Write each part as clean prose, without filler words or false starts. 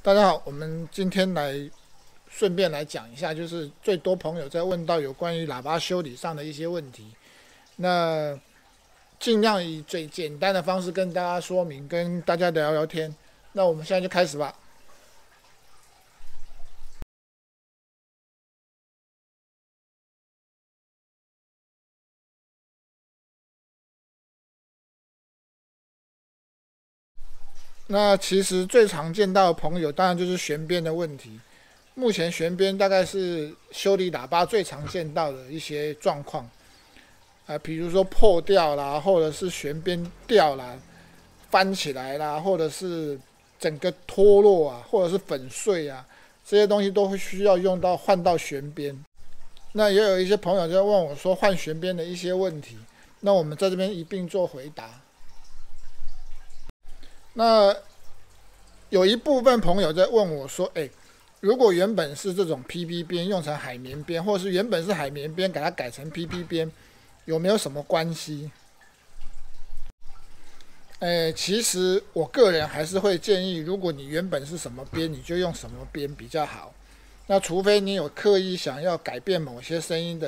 大家好，我们今天顺便来讲一下，就是最多朋友在问到有关于喇叭修理上的一些问题，那尽量以最简单的方式跟大家说明，跟大家聊聊天。那我们现在就开始吧。那其实最常见到的朋友，当然就是旋边的问题。目前旋边大概是修理喇叭最常见到的一些状况，比如说破掉啦，或者是旋边掉啦、翻起来啦，或者是整个脱落啊，或者是粉碎啊，这些东西都会需要换到旋边。那也有一些朋友在问我说换旋边的一些问题，那我们在这边一并做回答。那有一部分朋友在问我说，如果原本是这种 PP 边用成海绵边，或者是原本是海绵边给它改成 PP 边，有没有什么关系？其实我个人还是会建议，如果你原本是什么边，你就用什么边比较好。那除非你有刻意想要改变某些声音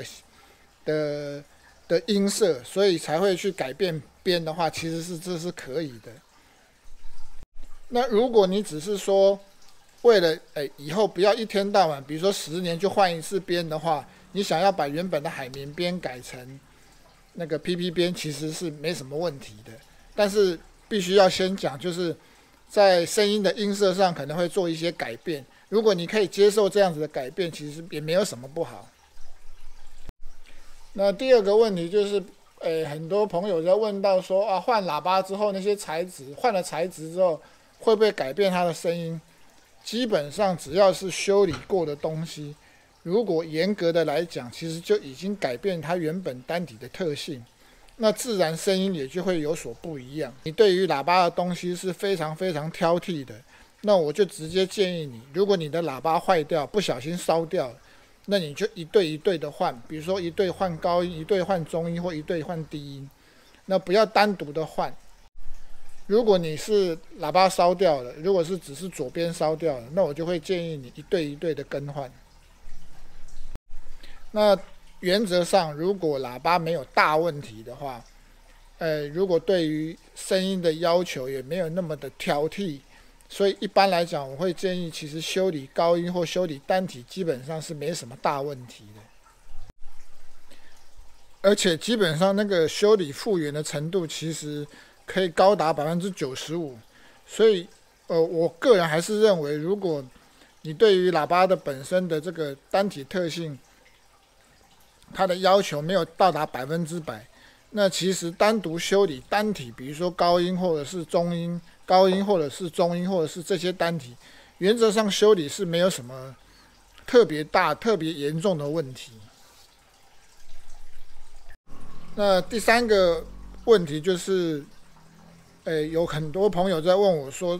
的音色，所以才会去改变边的话，其实这是可以的。那如果你只是说为了以后不要一天到晚，比如说10年就换一次边的话，你想要把原本的海绵边改成那个 PP 边，其实是没什么问题的。但是必须要先讲，就是在声音的音色上可能会做一些改变。如果你可以接受这样子的改变，其实也没有什么不好。那第二个问题就是，很多朋友在问到说啊，换喇叭之后那些材质，换了材质之后会不会改变它的声音？基本上只要是修理过的东西，如果严格的来讲，其实就已经改变它原本单体的特性，那自然声音也就会有所不一样。你对于喇叭的东西是非常非常挑剔的，那我就直接建议你，如果你的喇叭坏掉，不小心烧掉了，那你就一对一对的换，比如说一对换高音，一对换中音，或一对换低音，那不要单独的换。如果你是喇叭烧掉了，如果是只是左边烧掉了，那我就会建议你一对一对的更换。那原则上，如果喇叭没有大问题的话，如果对于声音的要求也没有那么的挑剔，所以一般来讲，我会建议其实修理高音或修理单体基本上是没什么大问题的。而且基本上那个修理复原的程度其实可以高达95%，所以我个人还是认为，如果你对于喇叭的本身的这个单体特性，它的要求没有到达100%，那其实单独修理单体，比如说高音或者是中音、高音或者是中音或者是这些单体，原则上修理是没有什么特别大、特别严重的问题。那第三个问题就是，有很多朋友在问我说，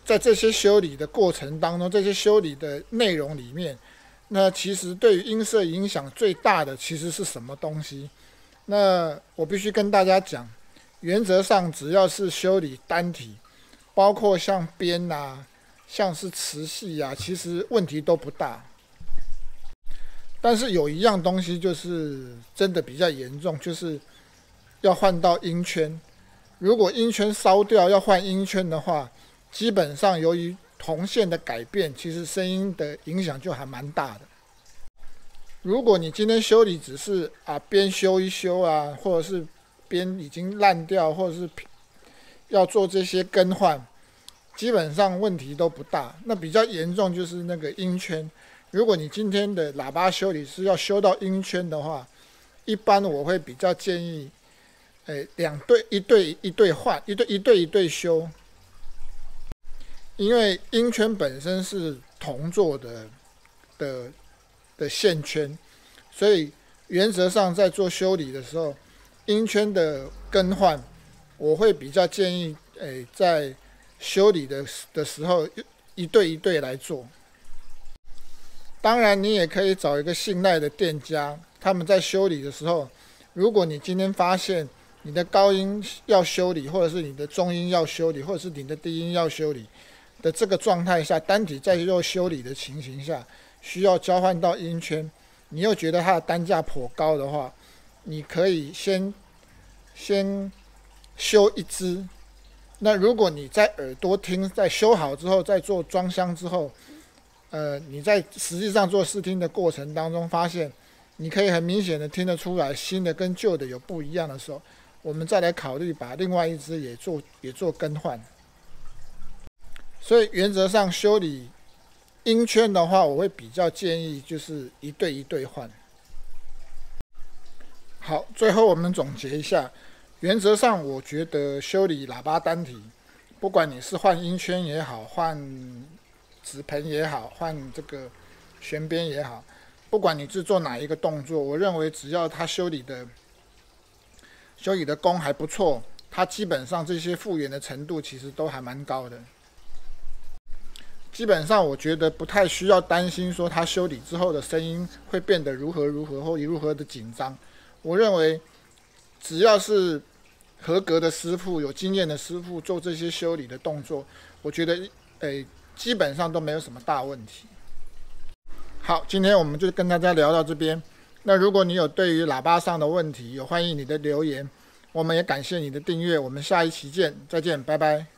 在这些修理的过程当中，这些修理的内容里面，那其实对于音色影响最大的其实是什么东西？那我必须跟大家讲，原则上只要是修理单体，包括像边啊、像是磁系啊，其实问题都不大。但是有一样东西就是真的比较严重，就是要换到音圈。如果音圈烧掉要换音圈的话，基本上由于铜线的改变，其实声音的影响就还蛮大的。如果你今天修理只是边修一修啊，或者是边已经烂掉，或者是要做这些更换，基本上问题都不大。那比较严重就是那个音圈。如果你今天的喇叭修理是要修到音圈的话，一般我会比较建议，两对一对换，一对修，因为音圈本身是铜做的线圈，所以原则上在做修理的时候，音圈的更换，我会比较建议，在修理的时候一对一对来做。当然，你也可以找一个信赖的店家，他们在修理的时候，如果你今天发现你的高音要修理，或者是你的中音要修理，或者是你的低音要修理，的这个状态下，单体在做修理的情形下，需要交换到音圈，你又觉得它的单价颇高的话，你可以先修一支。那如果你在耳朵听，在修好之后，再做装箱之后，你在实际上做试听的过程当中，发现你可以很明显的听得出来新的跟旧的有不一样的时候，我们再来考虑把另外一支也做更换。所以原则上修理音圈的话，我会比较建议就是一对一对换。好，最后我们总结一下，原则上我觉得修理喇叭单体，不管你是换音圈也好，换纸盆也好，换这个旋边也好，不管你是做哪一个动作，我认为只要它修理的功还不错，它基本上这些复原的程度其实都还蛮高的。基本上我觉得不太需要担心说它修理之后的声音会变得如何或如何的紧张。我认为只要是合格的师傅、有经验的师傅做这些修理的动作，我觉得基本上都没有什么大问题。好，今天我们就跟大家聊到这边。那如果你有对于喇叭上的问题，欢迎你的留言。我们也感谢你的订阅，我们下一期见，再见，拜拜。